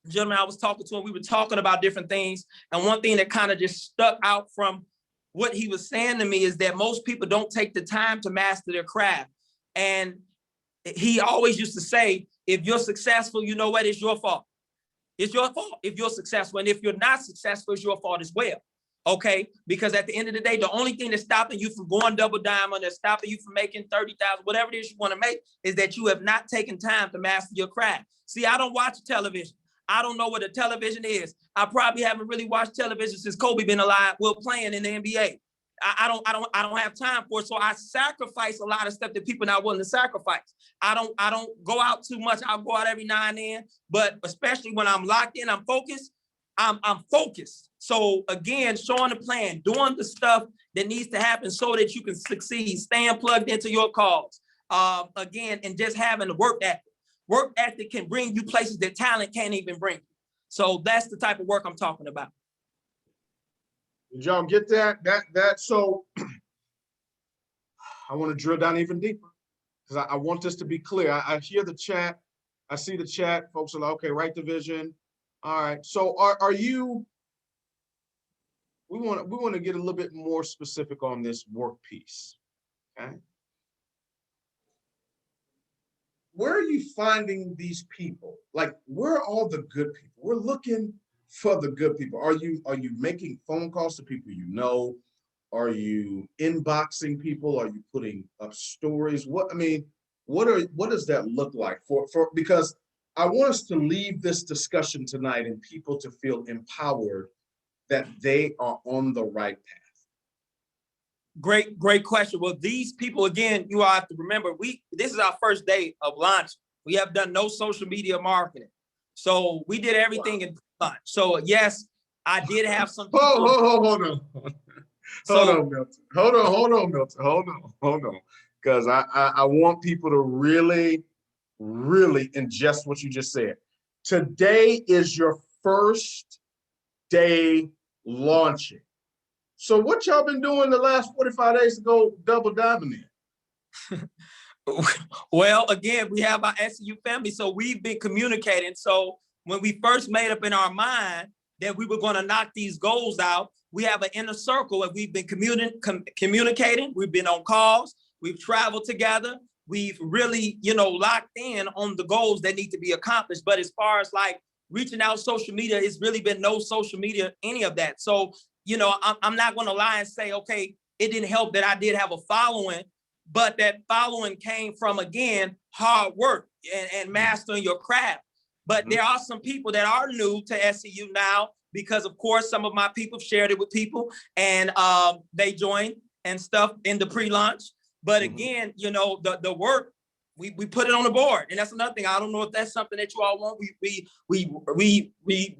gentleman I was talking to, and we were talking about different things. And one thing that kind of just stuck out from what he was saying to me is that most people don't take the time to master their craft. And he always used to say, if you're successful, you know what? It's your fault. It's your fault if you're successful. And if you're not successful, it's your fault as well. Okay? Because at the end of the day, the only thing that's stopping you from going double diamond, that's stopping you from making 30,000, whatever it is you want to make, is that you have not taken time to master your craft. See, I don't watch television. I don't know what a television is. I probably haven't really watched television since Kobe been alive, well, playing in the NBA. I don't have time for it. So I sacrifice a lot of stuff that people not willing to sacrifice. I don't go out too much. I'll go out every now and then, but especially when I'm locked in, I'm focused. I'm focused. So again, showing the plan, doing the stuff that needs to happen so that you can succeed, staying plugged into your cause. Again, and just having the work ethic. Work ethic can bring you places that talent can't even bring you. So that's the type of work I'm talking about. Did y'all get that? So I want to drill down even deeper because I want this to be clear. I hear the chat. I see the chat. Folks are like, okay, right division. All right. So are you, we want to get a little bit more specific on this work piece. Okay. Where are you finding these people? Like, where are all the good people? We're looking for the good people. Are you making phone calls to people you know? Are you inboxing people? Are you putting up stories? What does that look like for because I want us to leave this discussion tonight and people to feel empowered that they are on the right path. Great question. Well, these people, again, you all have to remember, this is our first day of launch. We have done no social media marketing. So we did everything in launch. So yes, I did have some people. Hold on. Hold on, Milton. Hold on. Because I want people to really, really ingest what you just said. Today is your first day launching. So what y'all been doing the last 45 days to go double diamond in? Well, again, we have our SCU family, so we've been communicating. So when we first made up in our mind that we were going to knock these goals out, we have an inner circle and we've been communicating. We've been on calls. We've traveled together. We've really, locked in on the goals that need to be accomplished. But as far as like reaching out social media, it's really been no social media, any of that. So, I'm not going to lie and say, okay, it didn't help that I did have a following, but that following came from, again, hard work and mastering your craft. But there are some people that are new to SCU now because, of course, some of my people shared it with people and they joined and stuff in the pre-launch. But again, the work, we put it on the board. And that's another thing. I don't know if that's something that you all want. We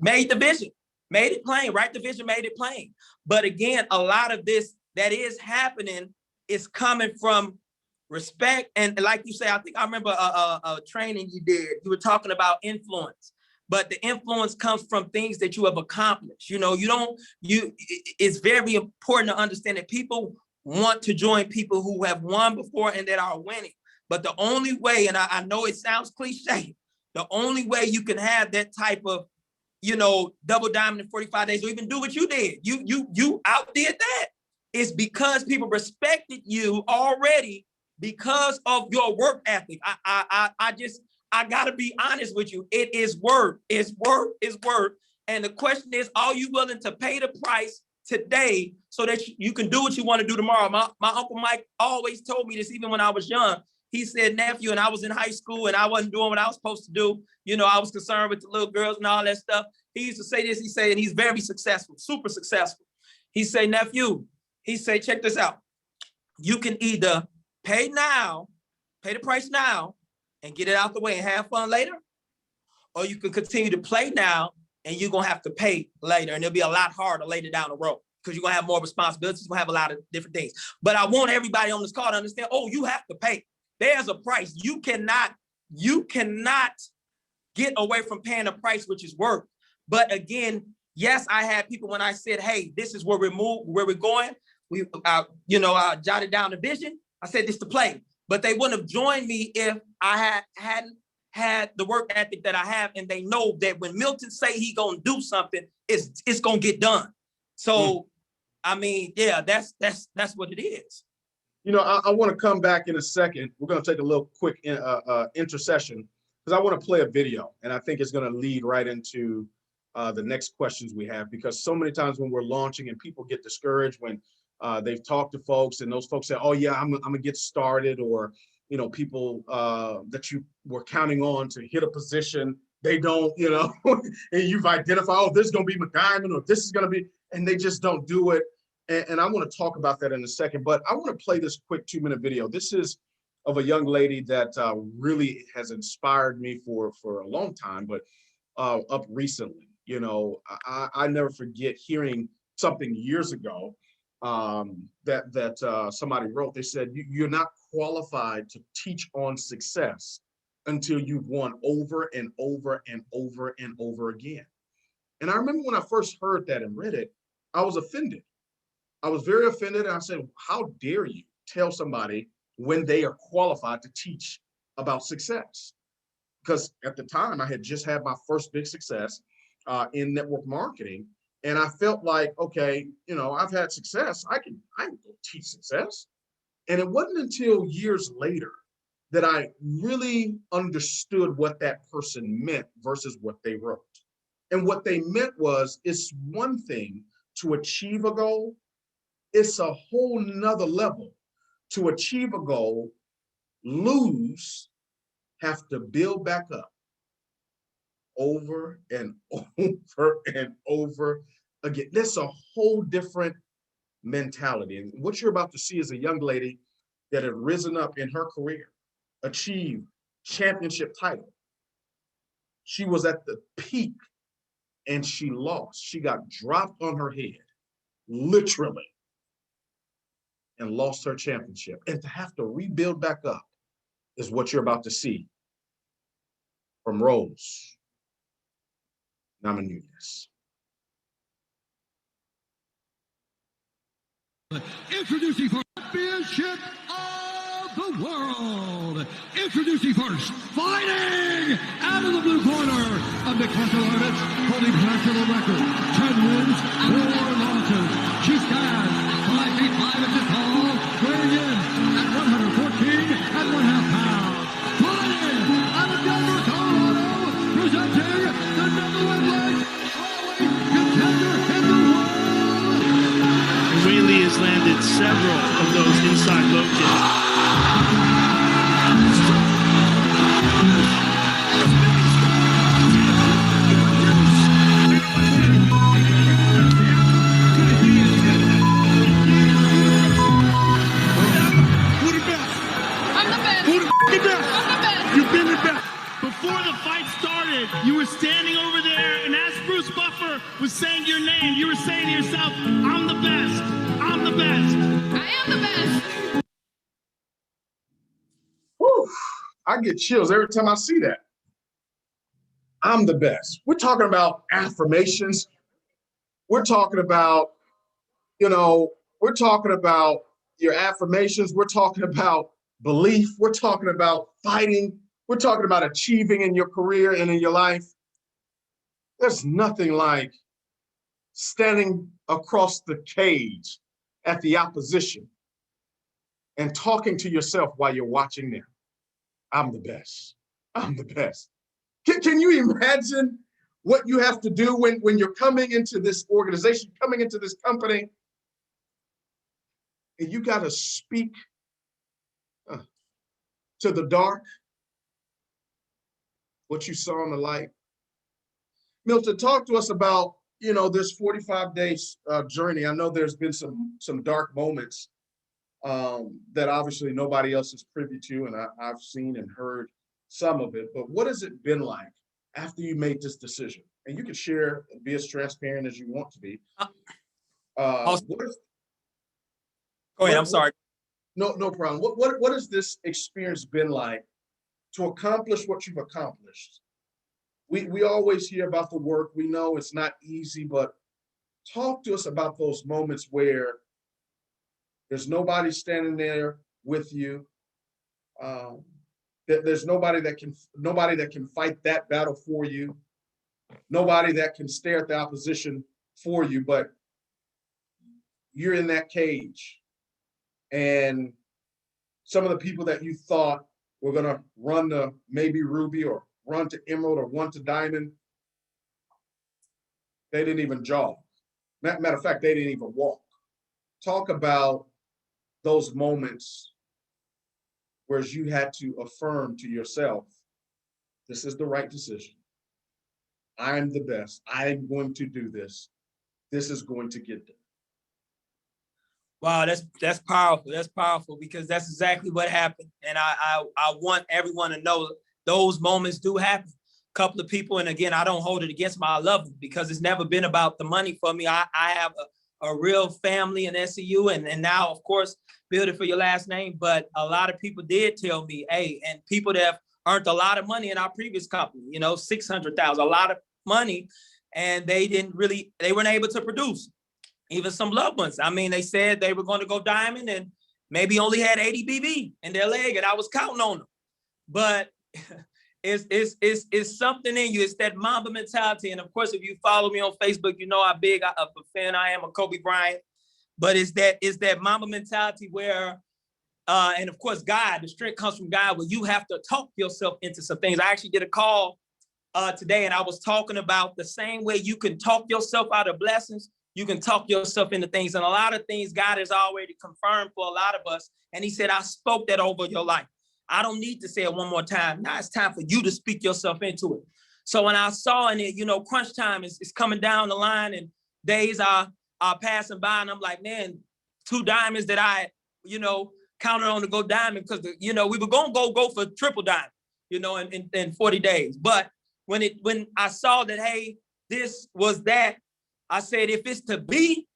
made the vision, made it plain, right? The vision made it plain. But again, a lot of this that is happening is coming from respect. And like you say, I think I remember a training you did. You were talking about influence, but the influence comes from things that you have accomplished. It's very important to understand that people want to join people who have won before and that are winning. But the only way, and I know it sounds cliche, the only way you can have that type of, double diamond in 45 days or even do what you did, you outdid that, is because people respected you already because of your work ethic. I gotta be honest with you. It is work. It's work. And the question is, are you willing to pay the price today so that you can do what you want to do tomorrow? My Uncle Mike always told me this, even when I was young. He said, nephew, and I was in high school and I wasn't doing what I was supposed to do. I was concerned with the little girls and all that stuff. He used to say this, he said, and he's very successful, super successful. He said, nephew, he said, check this out. You can either pay the price now and get it out the way and have fun later, or you can continue to play now and you're gonna have to pay later, and it'll be a lot harder later down the road because you're gonna have more responsibilities, you're gonna have a lot of different things. But I want everybody on this call to understand, you have to pay. There's a price. You cannot get away from paying a price, which is work. But again, yes, I had people when I said, hey, this is where we're going. I jotted down the vision. I said this to play, but they wouldn't have joined me if I hadn't had the work ethic that I have. And they know that when Milton say he gonna do something, it's gonna get done. So I mean, yeah, that's what it is. You know, I want to come back in a second. We're going to take a little quick intercession because I want to play a video, and I think it's going to lead right into the next questions we have, because so many times when we're launching and people get discouraged when they've talked to folks and those folks say, oh yeah, I'm gonna get started, or, you know, people that you were counting on to hit a position, they don't, you know, and you've identified, oh, this is going to be my diamond, or this is going to be, and they just don't do it. And I want to talk about that in a second, but I want to play this quick 2-minute video. This is of a young lady that really has inspired me for a long time, but up recently. You know, I never forget hearing something years ago that somebody wrote. They said, you're not qualified to teach on success until you've won over and over and over and over again. And I remember when I first heard that and read it, I was offended. I was very offended. And I said, how dare you tell somebody when they are qualified to teach about success? Because at the time I had just had my first big success in network marketing. And I felt like, okay, you know, I've had success. I can go teach success. And it wasn't until years later that I really understood what that person meant versus what they wrote. And what they meant was, it's one thing to achieve a goal. It's a whole nother level to achieve a goal, lose, have to build back up over and over and over again. That's a whole different mentality. And what you're about to see is a young lady that had risen up in her career, achieved championship title. She was at the peak and she lost. She got dropped on her head, literally, and lost her championship. And to have to rebuild back up is what you're about to see from Rose Namajunas. Introducing for championship of the world. Introducing first, fighting out of the blue corner, a mixed martial artist holding national record, 10 wins, 4 losses. She stands 5 feet 5 inches tall, weighing in at 114.5 pounds. Fighting out of Denver, Colorado, presenting the #1 ranked contender in the world. Whaley has landed several of those inside low kicks. Before the fight started, you were standing over there, and as Bruce Buffer was saying your name, you were saying to yourself, I'm the best. I'm the best. I am the best. Whew, I get chills every time I see that. I'm the best. We're talking about affirmations. We're talking about, you know, we're talking about your affirmations. We're talking about belief. We're talking about fighting. We're talking about achieving in your career and in your life. There's nothing like standing across the cage at the opposition and talking to yourself while you're watching them. I'm the best. I'm the best. Can you imagine what you have to do when you're coming into this organization, coming into this company, and you got to speak to the dark, what you saw in the light? Milton, talk to us about, you know, this 45-day journey. I know there's been some dark moments that obviously nobody else is privy to, and I've seen and heard some of it, but what has it been like after you made this decision? And you can share, be as transparent as you want to be. Go ahead, I'm sorry. No problem. What has this experience been like to accomplish what you've accomplished? We always hear about the work. We know it's not easy, but talk to us about those moments where there's nobody standing there with you. There's nobody that can fight that battle for you. Nobody that can stare at the opposition for you, but you're in that cage and some of the people that you thought were going to run to maybe ruby or run to emerald or run to diamond, they didn't even jog. Matter of fact, they didn't even walk. Talk about those moments where you had to affirm to yourself, this is the right decision. I'm the best. I'm going to do this. This is going to get there. Wow, that's powerful. That's powerful because that's exactly what happened. And I want everyone to know those moments do happen. A couple of people, and again, I don't hold it against them. I love them because it's never been about the money for me. I have a real family in SCU, and now, of course, build it for your last name. But a lot of people did tell me, hey, and people that have earned a lot of money in our previous company, you know, 600,000, a lot of money, and they weren't able to produce. Even some loved ones. I mean, they said they were going to go diamond and maybe only had 80 BB in their leg, and I was counting on them. But it's something in you. It's that Mamba mentality. And of course, if you follow me on Facebook, you know how big of a fan I am of Kobe Bryant. But it's that Mamba mentality where, and of course, God, the strength comes from God, where you have to talk yourself into some things. I actually did a call today, and I was talking about the same way you can talk yourself out of blessings, you can talk yourself into things. And a lot of things God has already confirmed for a lot of us. And he said, I spoke that over your life. I don't need to say it one more time. Now it's time for you to speak yourself into it. So when I saw in it, you know, crunch time is coming down the line and days are passing by. And I'm like, man, 2 diamonds that I, you know, counted on to go diamond because, you know, we were going to go for triple diamond, you know, in 40 days. But when I saw that, hey, this was that, I said, if it's to be,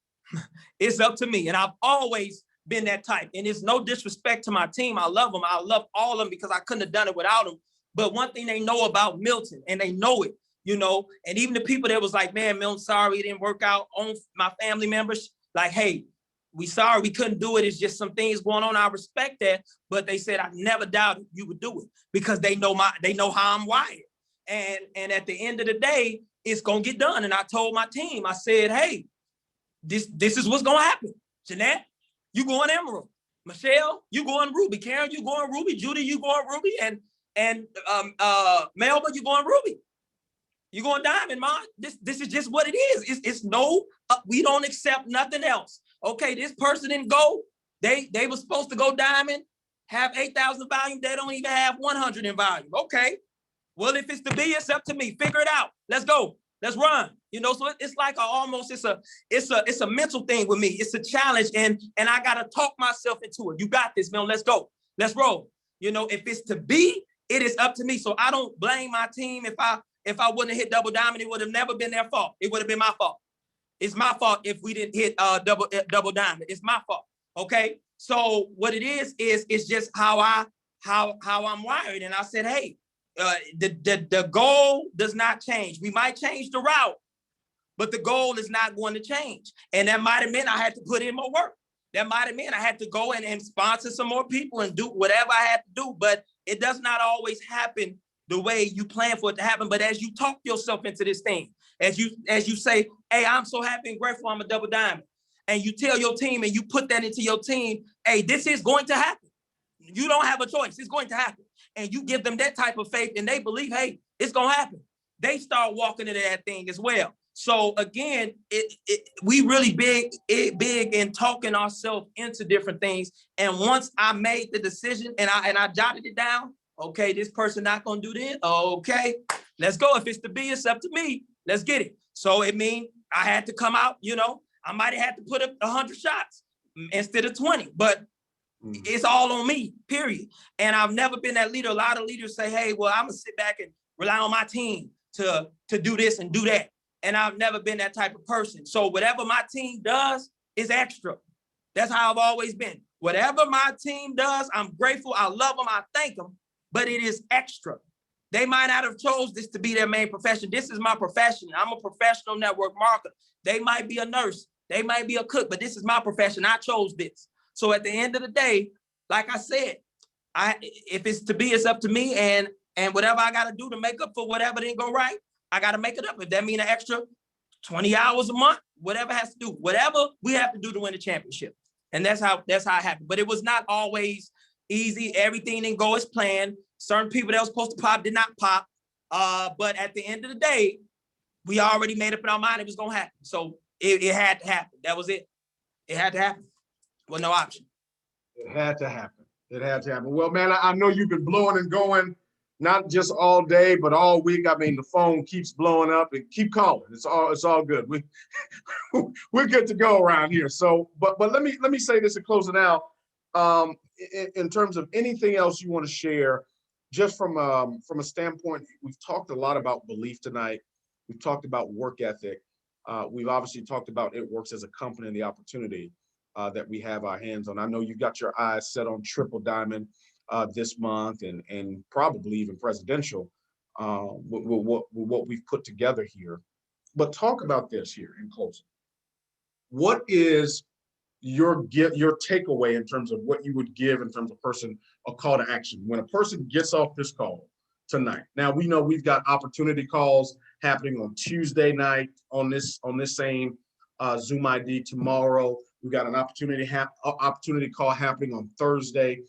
it's up to me. And I've always been that type. And it's no disrespect to my team. I love them. I love all of them because I couldn't have done it without them. But one thing they know about Milton, and they know it, you know, and even the people that was like, man, Milton, sorry, it didn't work out, on my family members, like, hey, we sorry we couldn't do it. It's just some things going on. I respect that. But they said, I never doubted you would do it because they know how I'm wired. And at the end of the day, it's going to get done. And I told my team, I said, hey, this is what's going to happen. Jeanette, you going Emerald. Michelle, you going Ruby. Karen, you going Ruby. Judy, you going Ruby. And Melba, you going Ruby. You going Diamond, Ma. This is just what it is. It's no, we don't accept nothing else. Okay, this person didn't go. They were supposed to go Diamond, have 8,000 volume. They don't even have 100 in volume. Okay. Well, if it's to be, it's up to me. Figure it out. Let's go. Let's run. You know, so it's like it's a mental thing with me. It's a challenge, and I gotta talk myself into it. You got this, man. Let's go. Let's roll. You know, if it's to be, it is up to me. So I don't blame my team. If I wouldn't have hit double diamond, it would have never been their fault. It would have been my fault. It's my fault if we didn't hit double diamond. It's my fault. Okay. So what it is it's just how I'm wired. And I said, hey. The goal does not change. We might change the route, but the goal is not going to change. And that might have meant I had to put in more work. That might have meant I had to go and sponsor some more people and do whatever I had to do. But it does not always happen the way you plan for it to happen. But as you talk yourself into this thing, as you say, hey, I'm so happy and grateful I'm a double diamond. And you tell your team and you put that into your team, hey, this is going to happen. You don't have a choice. It's going to happen. And you give them that type of faith and they believe, hey, it's going to happen. They start walking into that thing as well. So again, we really big in talking ourselves into different things. And once I made the decision and I jotted it down, okay, this person not going to do this. Okay, let's go. If it's to be, it's up to me. Let's get it. So it means I had to come out, you know, I might have had to put up 100 shots instead of 20, but it's all on me, period. And I've never been that leader. A lot of leaders say, hey, well, I'm gonna sit back and rely on my team to do this and do that. And I've never been that type of person. So whatever my team does is extra. That's how I've always been. Whatever my team does, I'm grateful. I love them. I thank them, but it is extra. They might not have chose this to be their main profession. This is my profession. I'm a professional network marketer. They might be a nurse. They might be a cook, but this is my profession. I chose this. So at the end of the day, like I said, if it's to be, it's up to me. And whatever I got to do to make up for whatever didn't go right, I got to make it up. If that means an extra 20 hours a month, whatever has to do, whatever we have to do to win the championship. And that's how it happened. But it was not always easy. Everything didn't go as planned. Certain people that was supposed to pop did not pop. But at the end of the day, we already made up in our mind it was gonna happen. So it had to happen. That was it. It had to happen. Well, no option. It had to happen. It had to happen. Well, man, I know you've been blowing and going, not just all day, but all week. I mean, the phone keeps blowing up and keep calling. It's all good. We're good to go around here. So, but let me say this and close it out. In terms of anything else you want to share, just from a standpoint, we've talked a lot about belief tonight. We've talked about work ethic. We've obviously talked about It Works as a company and the opportunity that we have our hands on. I know you've got your eyes set on Triple Diamond this month and probably even presidential with what we've put together here. But talk about this here in closing. What is your takeaway in terms of what you would give in terms of a call to action when a person gets off this call tonight? Now we know we've got opportunity calls happening on Tuesday night on this same Zoom ID. Tomorrow we've got an opportunity call happening on Thursday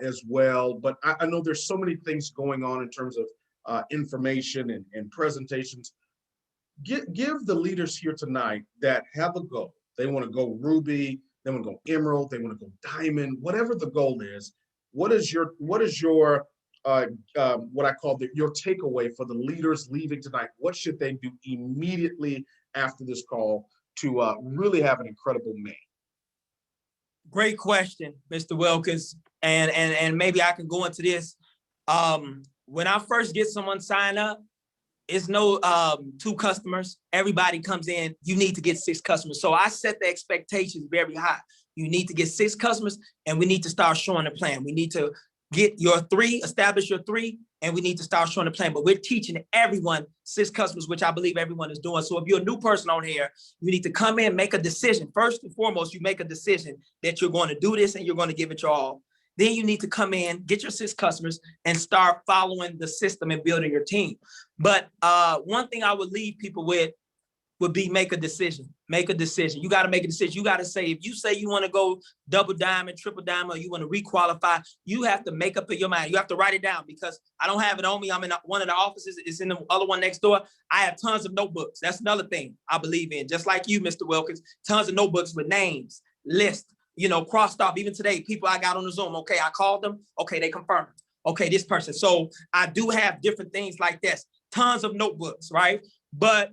as well. But I know there's so many things going on in terms of information and presentations. Give the leaders here tonight that have a goal. They want to go Ruby, they want to go Emerald, they want to go Diamond, whatever the goal is. What is your what I call your takeaway for the leaders leaving tonight? What should they do immediately after this call to really have an incredible May? Great question, Mr. Wilkins. And maybe I can go into this. When I first get someone signed up, it's no 2 customers. Everybody comes in, you need to get 6 customers. So I set the expectations very high. You need to get 6 customers and we need to start showing the plan. We need to get your 3, establish your 3, and we need to start showing the plan. But we're teaching everyone 6 customers, which I believe everyone is doing. So if you're a new person on here, you need to come in, make a decision. First and foremost, you make a decision that you're going to do this and you're going to give it your all. Then you need to come in, get your 6 customers and start following the system and building your team. But one thing I would leave people with would be make a decision. Make a decision. You got to make a decision. You got to say, if you say you want to go double diamond, triple diamond, or you want to requalify, you have to make up in your mind. You have to write it down because I don't have it on me. I'm in one of the offices. It's in the other one next door. I have tons of notebooks. That's another thing I believe in. Just like you, Mr. Wilkins, tons of notebooks with names, lists, crossed off. Even today, people I got on the Zoom. Okay, I called them. Okay, they confirmed. Okay, this person. So I do have different things like this. Tons of notebooks, right? But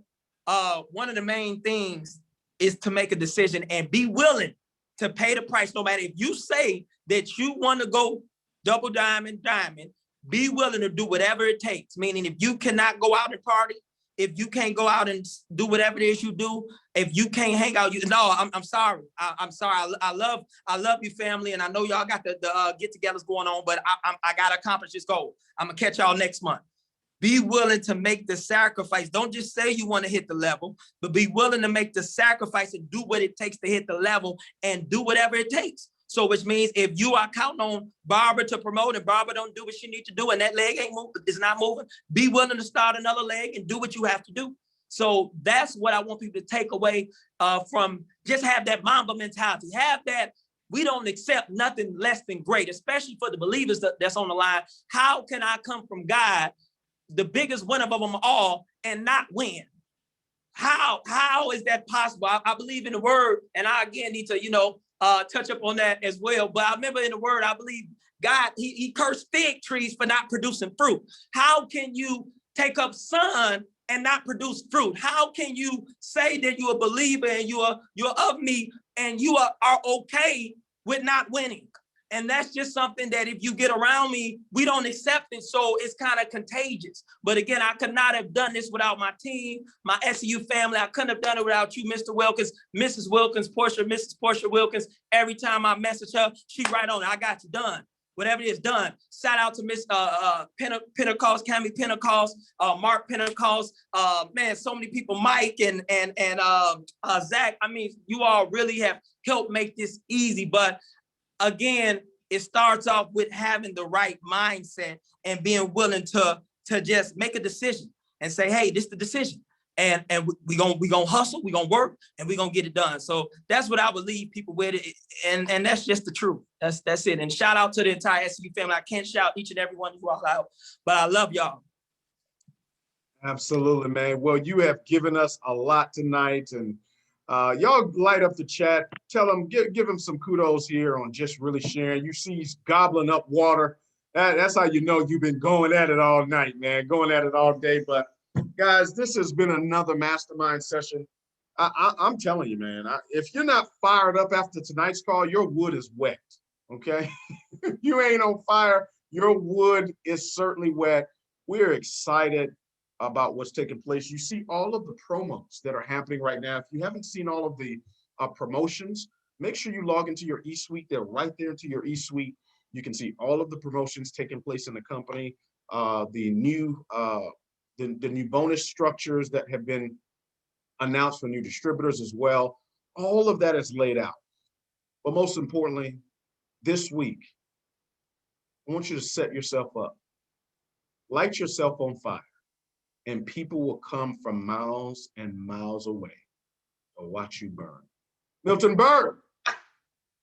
one of the main things is to make a decision and be willing to pay the price. No matter if you say that you want to go double diamond, be willing to do whatever it takes. Meaning if you cannot go out and party, if you can't go out and do whatever it is you do, if you can't hang out, I'm sorry. I'm sorry. I love you, family. And I know y'all got the get-togethers going on, but I got to accomplish this goal. I'm going to catch y'all next month. Be willing to make the sacrifice. Don't just say you want to hit the level, but be willing to make the sacrifice and do what it takes to hit the level and do whatever it takes. So which means if you are counting on Barbara to promote and Barbara don't do what she needs to do and that leg is not moving, be willing to start another leg and do what you have to do. So that's what I want people to take away from, just have that Mamba mentality. Have that, we don't accept nothing less than great, especially for the believers that's on the line. How can I come from God, the biggest winner of them all, and not win? How is that possible? I believe in the word, and I again need to, touch up on that as well. But I remember in the word, I believe God, he cursed fig trees for not producing fruit. How can you take up sun and not produce fruit? How can you say that you're a believer and you're of me and you are okay with not winning? And that's just something that if you get around me, we don't accept it. So it's kind of contagious. But again, I could not have done this without my team, my SEU family. I couldn't have done it without you, Mr. Wilkins, Mrs. Wilkins, Mrs. Portia Wilkins. Every time I message her, she right on it. I got you done. Whatever it is, done. Shout out to Miss Pentecost, Cammy Pentecost, Mark Pentecost, man, so many people, Mike and Zach. I mean, you all really have helped make this easy. But again, it starts off with having the right mindset and being willing to just make a decision and say, hey, this is the decision. and we gonna hustle, we gonna work, and we gonna get it done. So that's what I would leave people with, and that's just the truth. That's it. And shout out to the entire SCB family. I can't shout each and every one of you all out, but I love y'all. Absolutely, man. Well, you have given us a lot tonight, and y'all light up the chat. Tell them, give him some kudos here on just really sharing. You see he's gobbling up water. That's how you know you've been going at it all night, man, going at it all day. But guys, this has been another mastermind session. I'm telling you, man, if you're not fired up after tonight's call, your wood is wet, okay? If you ain't on fire, your wood is certainly wet. We're excited about what's taking place. You see all of the promos that are happening right now. If you haven't seen all of the promotions, make sure you log into your eSuite. They're right there into your eSuite. You can see all of the promotions taking place in the company, the new bonus structures that have been announced for new distributors as well. All of that is laid out. But most importantly, this week, I want you to set yourself up. Light yourself on fire, and people will come from miles and miles away to watch you burn. Milton Burt,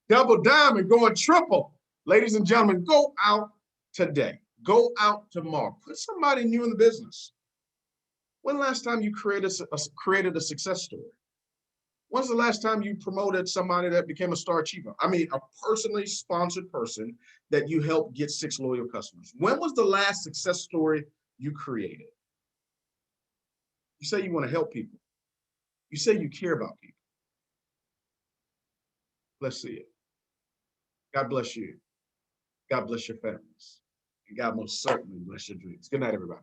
double diamond, going triple. Ladies and gentlemen, go out today. Go out tomorrow. Put somebody new in the business. When last time you created a success story? When's the last time you promoted somebody that became a star achiever? I mean, a personally sponsored person that you helped get 6 loyal customers. When was the last success story you created? You say you want to help people. You say you care about people. Let's see it. God bless you. God bless your families. And God most certainly bless your dreams. Good night, everybody.